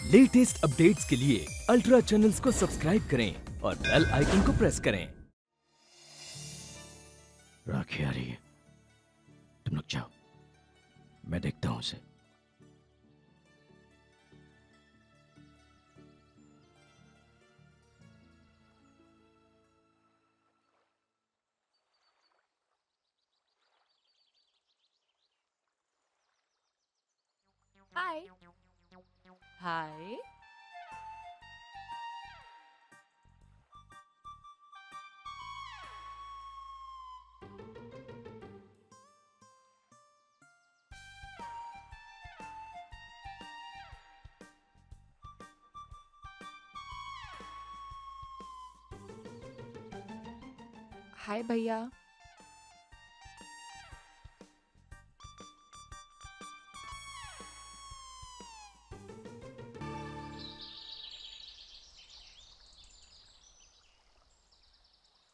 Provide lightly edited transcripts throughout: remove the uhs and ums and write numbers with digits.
Latest updates के लिए ultra channels को सब्सक्राइब करें और बेल आइकन को प्रेस करें। राखी आ रही है, तुम लोग जाओ, मैं देखता हूं उसे। हाय हाय। हाय भैया।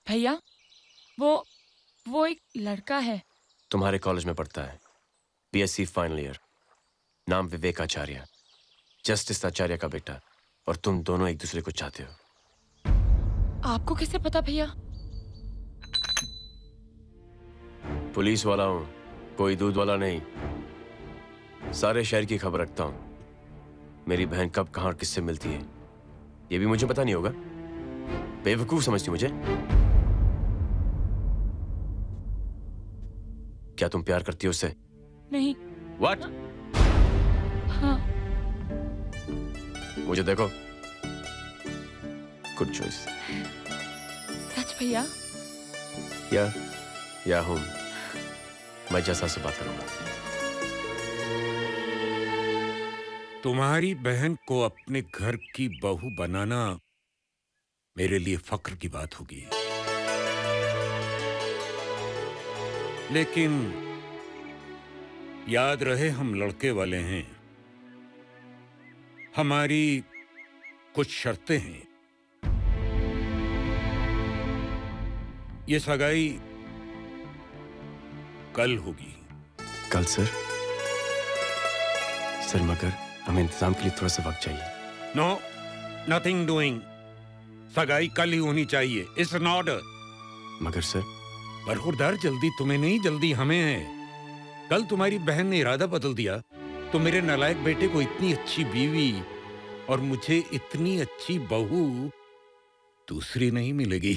भैया वो एक लड़का है। तुम्हारे कॉलेज में पढ़ता है, बीएससी फाइनल ईयर, नाम विवेक आचार्य, जस्टिस आचार्य का बेटा। और तुम दोनों एक दूसरे को चाहते हो। आपको कैसे पता भैया? पुलिस वाला हूं, कोई दूध वाला नहीं। सारे शहर की खबर रखता हूं। मेरी बहन कब कहां और किससे मिलती है ये भी मुझे पता नहीं होगा। बेवकूफ समझती मुझे? क्या तुम प्यार करती हो उससे? नहीं। What? हाँ। मुझे देखो। Good choice. सच भैया? या हूं। मैं जैसा से बात करूंगा। तुम्हारी बहन को अपने घर की बहू बनाना मेरे लिए फक्र की बात होगी, लेकिन याद रहे हम लड़के वाले हैं। हमारी कुछ शर्तें हैं। ये सगाई कल होगी। कल सर? सर मगर हमें इंतजाम के लिए थोड़ा सा वक्त चाहिए। No, nothing doing. सगाई कल ही होनी चाहिए। It's an order. मगर सर। बरखुरदार, जल्दी तुम्हें नहीं, जल्दी हमें है। कल तुम्हारी बहन ने इरादा बदल दिया तो मेरे नालायक बेटे को इतनी अच्छी बीवी और मुझे इतनी अच्छी बहू दूसरी नहीं मिलेगी।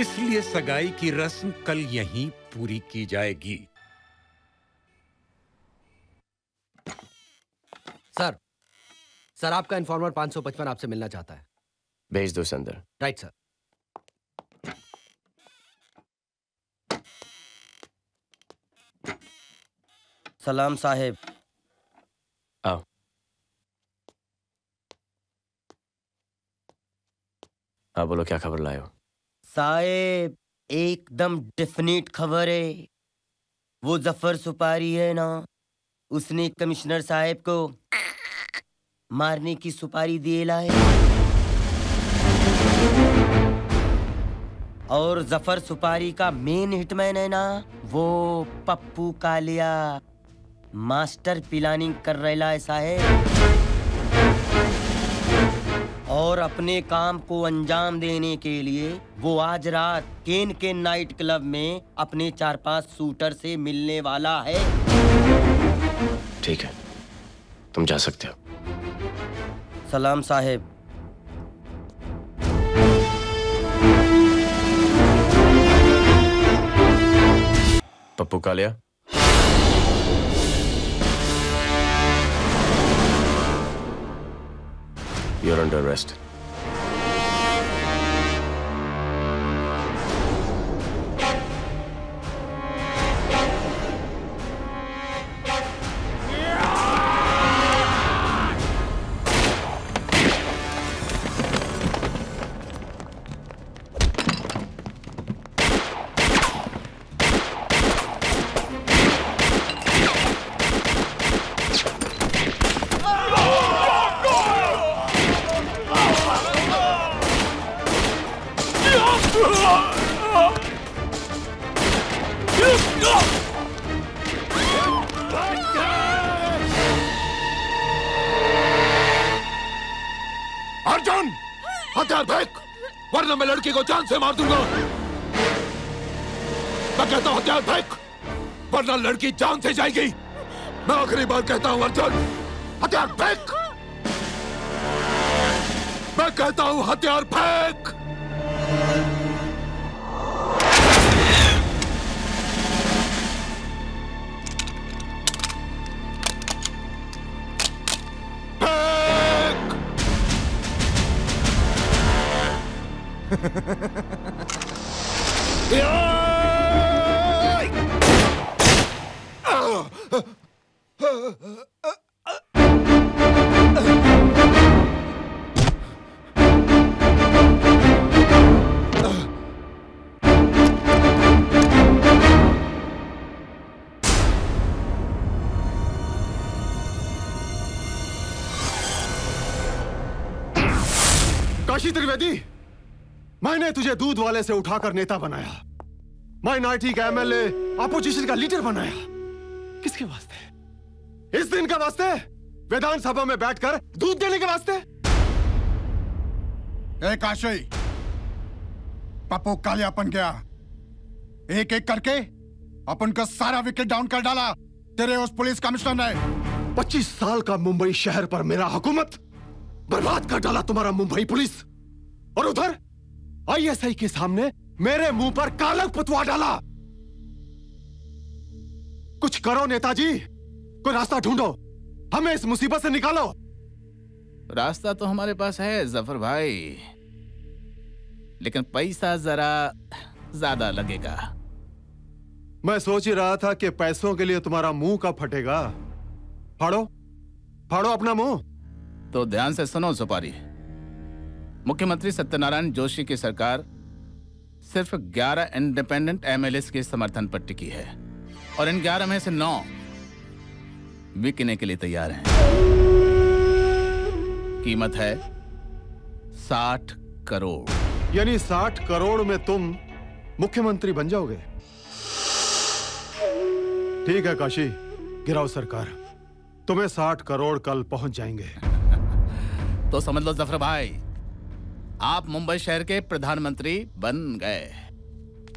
इसलिए सगाई की रस्म कल यहीं पूरी की जाएगी। सर आपका इन्फॉर्मर 555 आपसे मिलना चाहता है। भेज दो उसे अंदर। Right sir. सलाम साहेब। आओ। हाँ बोलो, क्या खबर लाए हो? साहेब एकदम डेफिनेट खबर है। वो जफर सुपारी है ना, उसने कमिश्नर साहब को मारने की सुपारी दिए है। और जफर सुपारी का मेन हिटमैन है ना, वो पप्पू कालिया मास्टर प्लानिंग कर रहा है साहेब। और अपने काम को अंजाम देने के लिए वो आज रात केन के नाइट क्लब में अपने 4-5 शूटर से मिलने वाला है। ठीक है, तुम जा सकते हो। सलाम साहेब। Pappu Kaliya, you're under arrest. हथियार फेंक, वरना मैं लड़की को जान से मार दूंगा। मैं कहता हूं हथियार फेंक, वरना लड़की जान से जाएगी। मैं आखिरी बार कहता हूं अर्जुन, हथियार फेंक। मैं कहता हूं हथियार फेंक। काशी त्रिवेदी, मैंने तुझे दूध वाले से उठाकर नेता बनाया, माइनॉरिटी का एमएलए, अपोजिशन का लीडर बनाया। किसके वास्ते? इस दिन का वास्ते? विधानसभा में बैठकर दूध देने के वास्ते? ए काशी, पप्पू काले अपन गया, एक एक करके अपन का सारा विकेट डाउन कर डाला तेरे उस पुलिस कमिश्नर ने। 25 साल का मुंबई शहर पर मेरा हुकूमत बर्बाद कर डाला तुम्हारा मुंबई पुलिस, और उधर आईएसआई के सामने मेरे मुंह पर कालक पुतवा डाला। कुछ करो नेताजी, कोई रास्ता ढूंढो, हमें इस मुसीबत से निकालो। रास्ता तो हमारे पास है जफर भाई, लेकिन पैसा जरा ज्यादा लगेगा। मैं सोच ही रहा था कि पैसों के लिए तुम्हारा मुंह कब फटेगा। फाड़ो फाड़ो अपना मुंह। तो ध्यान से सुनो सुपारी, मुख्यमंत्री सत्यनारायण जोशी की सरकार सिर्फ 11 इंडिपेंडेंट एमएलएस के समर्थन पर टिकी है, और इन 11 में से 9 बिकने के लिए तैयार हैं। कीमत है 60 करोड़। यानी 60 करोड़ में तुम मुख्यमंत्री बन जाओगे? ठीक है काशी, गिराओ सरकार, तुम्हें 60 करोड़ कल पहुंच जाएंगे। तो समझ लो जफर भाई, आप मुंबई शहर के प्रधानमंत्री बन गए।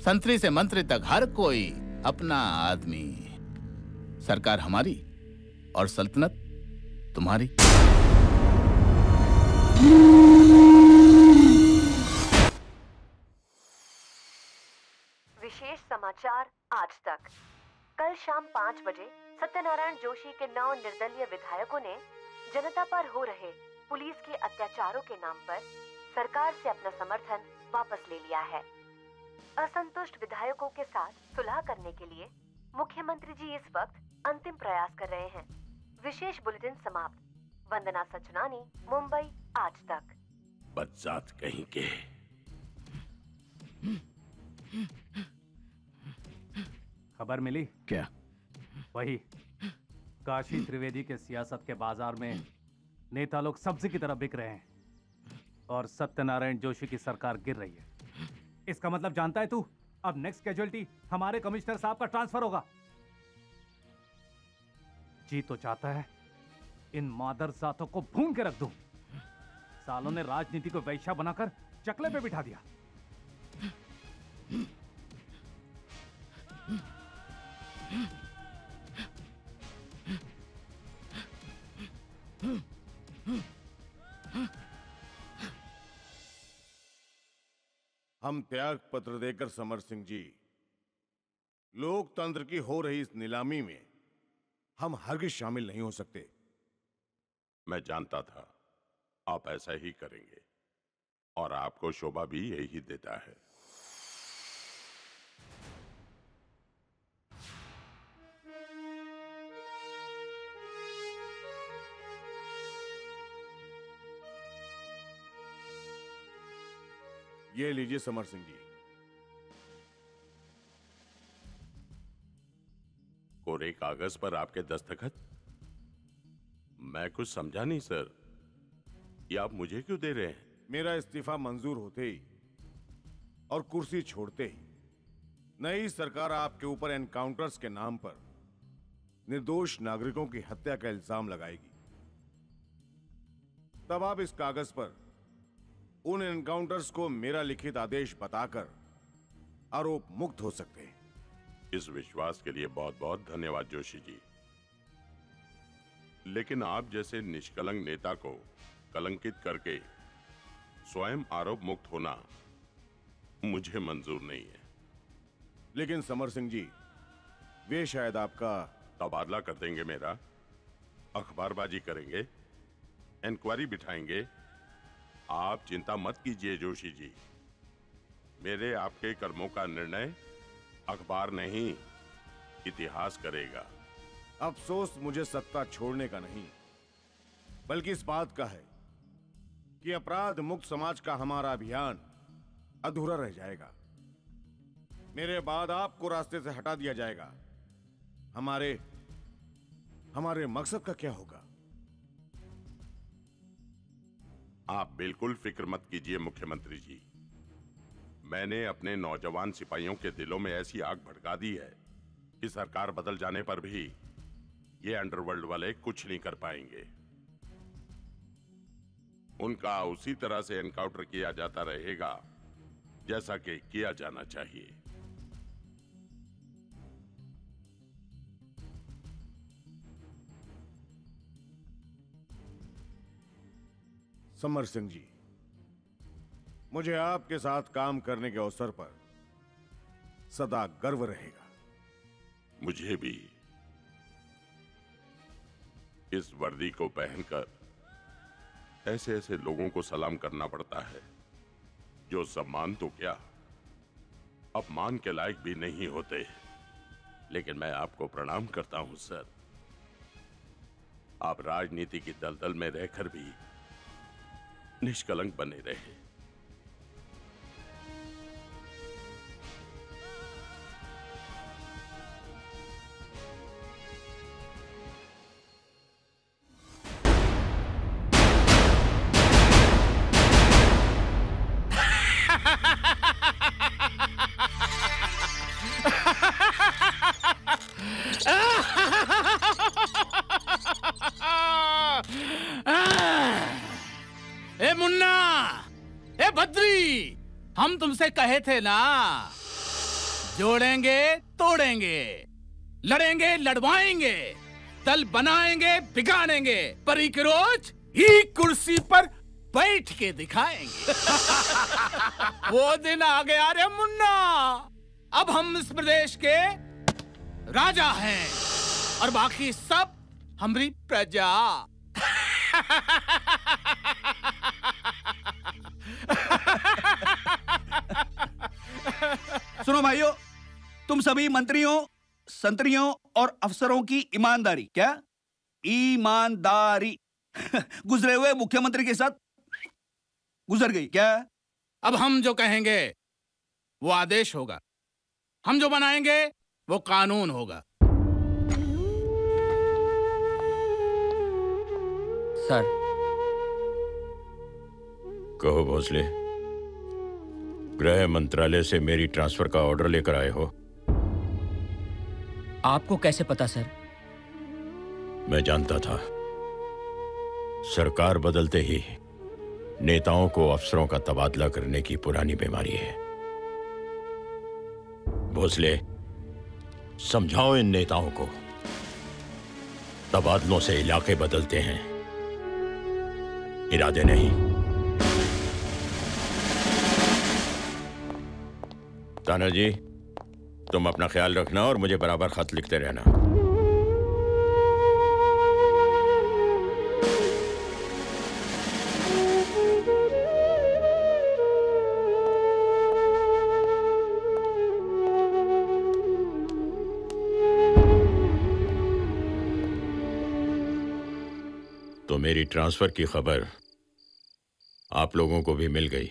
संतरी से मंत्री तक हर कोई अपना आदमी। सरकार हमारी और सल्तनत तुम्हारी। विशेष समाचार आज तक। कल शाम 5 बजे सत्यनारायण जोशी के 9 निर्दलीय विधायकों ने जनता पर हो रहे पुलिस के अत्याचारों के नाम पर सरकार से अपना समर्थन वापस ले लिया है। असंतुष्ट विधायकों के साथ सुलह करने के लिए मुख्यमंत्री जी इस वक्त अंतिम प्रयास कर रहे हैं। विशेष बुलेटिन समाप्त। वंदना सचनानी, मुंबई आज तक। बदजात कहीं के। खबर मिली? क्या? वही, काशी त्रिवेदी के सियासत के बाजार में नेता लोग सब्जी की तरह बिक रहे हैं और सत्यनारायण जोशी की सरकार गिर रही है। इसका मतलब जानता है तू? अब नेक्स्ट कैजुअलिटी हमारे कमिश्नर साहब का ट्रांसफर होगा। जी तो चाहता है इन मादर जातों को भून के रख दूं। सालों ने राजनीति को वैश्या बनाकर चकले पे बिठा दिया। हम त्याग पत्र देकर समर सिंह जी, लोकतंत्र की हो रही इस नीलामी में हम हरगिज शामिल नहीं हो सकते। मैं जानता था आप ऐसा ही करेंगे और आपको शोभा भी यही देता है। ये लीजिए समर सिंह जी। कोरे कागज पर आपके दस्तखत? मैं कुछ समझा नहीं सर, ये आप मुझे क्यों दे रहे हैं? मेरा इस्तीफा मंजूर होते ही और कुर्सी छोड़ते ही नई सरकार आपके ऊपर एनकाउंटर्स के नाम पर निर्दोष नागरिकों की हत्या का इल्जाम लगाएगी। तब आप इस कागज पर उन एनकाउंटर्स को मेरा लिखित आदेश बताकर आरोप मुक्त हो सकते हैं। इस विश्वास के लिए बहुत बहुत धन्यवाद जोशी जी, लेकिन आप जैसे निष्कलंक नेता को कलंकित करके स्वयं आरोप मुक्त होना मुझे मंजूर नहीं है। लेकिन समर सिंह जी, वे शायद आपका तबादला कर देंगे मेरा, अखबारबाजी करेंगे, इंक्वायरी बिठाएंगे। आप चिंता मत कीजिए जोशी जी, मेरे आपके कर्मों का निर्णय अखबार नहीं इतिहास करेगा। अफसोस मुझे सत्ता छोड़ने का नहीं, बल्कि इस बात का है कि अपराध मुक्त समाज का हमारा अभियान अधूरा रह जाएगा। मेरे बाद आपको रास्ते से हटा दिया जाएगा। हमारे मकसद का क्या होगा? आप बिल्कुल फिक्र मत कीजिए मुख्यमंत्री जी, मैंने अपने नौजवान सिपाहियों के दिलों में ऐसी आग भड़का दी है कि सरकार बदल जाने पर भी ये अंडरवर्ल्ड वाले कुछ नहीं कर पाएंगे। उनका उसी तरह से एनकाउंटर किया जाता रहेगा जैसा कि किया जाना चाहिए। समर सिंह जी, मुझे आपके साथ काम करने के अवसर पर सदा गर्व रहेगा। मुझे भी इस वर्दी को पहनकर ऐसे ऐसे लोगों को सलाम करना पड़ता है जो सम्मान तो क्या अपमान के लायक भी नहीं होते। लेकिन मैं आपको प्रणाम करता हूं सर। आप राजनीति की दलदल में रहकर भी निष्कलंक बने रहे। ए मुन्ना, ए बद्री, हम तुमसे कहे थे ना, जोड़ेंगे तोड़ेंगे, लड़ेंगे लड़वाएंगे, दल बनाएंगे बिगाड़ेंगे, पर एक रोज ही कुर्सी पर बैठ के दिखाएंगे। वो दिन आ गया रे मुन्ना। अब हम इस प्रदेश के राजा हैं और बाकी सब हमारी प्रजा। सुनो भाइयों, तुम सभी मंत्रियों, संतरियों और अफसरों की ईमानदारी, क्या ईमानदारी गुजरे हुए मुख्यमंत्री के साथ गुजर गई क्या? अब हम जो कहेंगे वो आदेश होगा, हम जो बनाएंगे वो कानून होगा। सर। कहो भोसले, गृह मंत्रालय से मेरी ट्रांसफर का ऑर्डर लेकर आए हो? आपको कैसे पता सर? मैं जानता था। सरकार बदलते ही नेताओं को अफसरों का तबादला करने की पुरानी बीमारी है। भोसले, समझाओ इन नेताओं को, तबादलों से इलाके बदलते हैं, इरादे नहीं। तानाजी, तुम अपना ख्याल रखना और मुझे बराबर खत लिखते रहना। तो मेरी ट्रांसफर की खबर आप लोगों को भी मिल गई।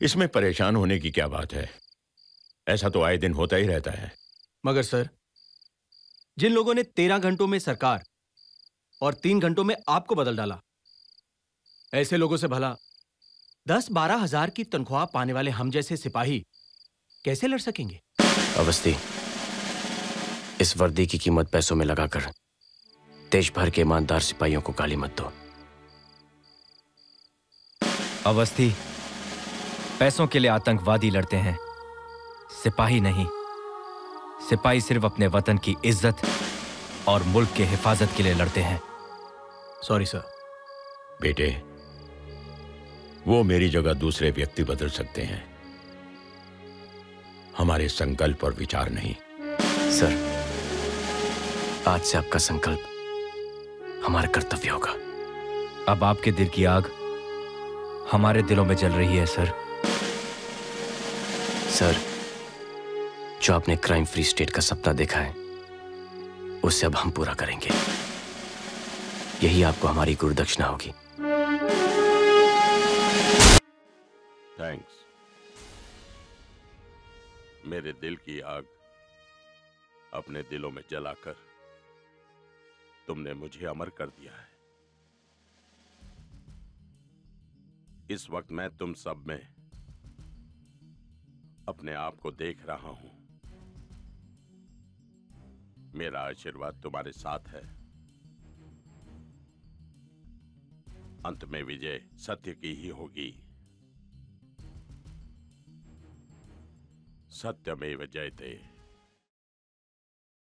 इसमें परेशान होने की क्या बात है? ऐसा तो आए दिन होता ही रहता है। मगर सर, जिन लोगों ने 13 घंटों में सरकार और 3 घंटों में आपको बदल डाला, ऐसे लोगों से भला 10-12 हजार की तनख्वाह पाने वाले हम जैसे सिपाही कैसे लड़ सकेंगे? अवस्थी, इस वर्दी की कीमत पैसों में लगाकर देश भर के ईमानदार सिपाहियों को गाली मत दो। अवस्थी, पैसों के लिए आतंकवादी लड़ते हैं, सिपाही नहीं। सिपाही सिर्फ अपने वतन की इज्जत और मुल्क के हिफाजत के लिए लड़ते हैं। Sorry sir. बेटे, वो मेरी जगह दूसरे व्यक्ति बदल सकते हैं, हमारे संकल्प और विचार नहीं। सर, आज से आपका संकल्प हमारा कर्तव्य होगा। अब आपके दिल की आग हमारे दिलों में जल रही है सर। सर, जो आपने क्राइम फ्री स्टेट का सपना देखा है, उसे अब हम पूरा करेंगे। यही आपको हमारी गुरुदक्षिणा होगी। थैंक्स। मेरे दिल की आग अपने दिलों में जलाकर तुमने मुझे अमर कर दिया है। इस वक्त मैं तुम सब में अपने आप को देख रहा हूं। मेरा आशीर्वाद तुम्हारे साथ है। अंत में विजय सत्य की ही होगी। सत्यमेव जयते।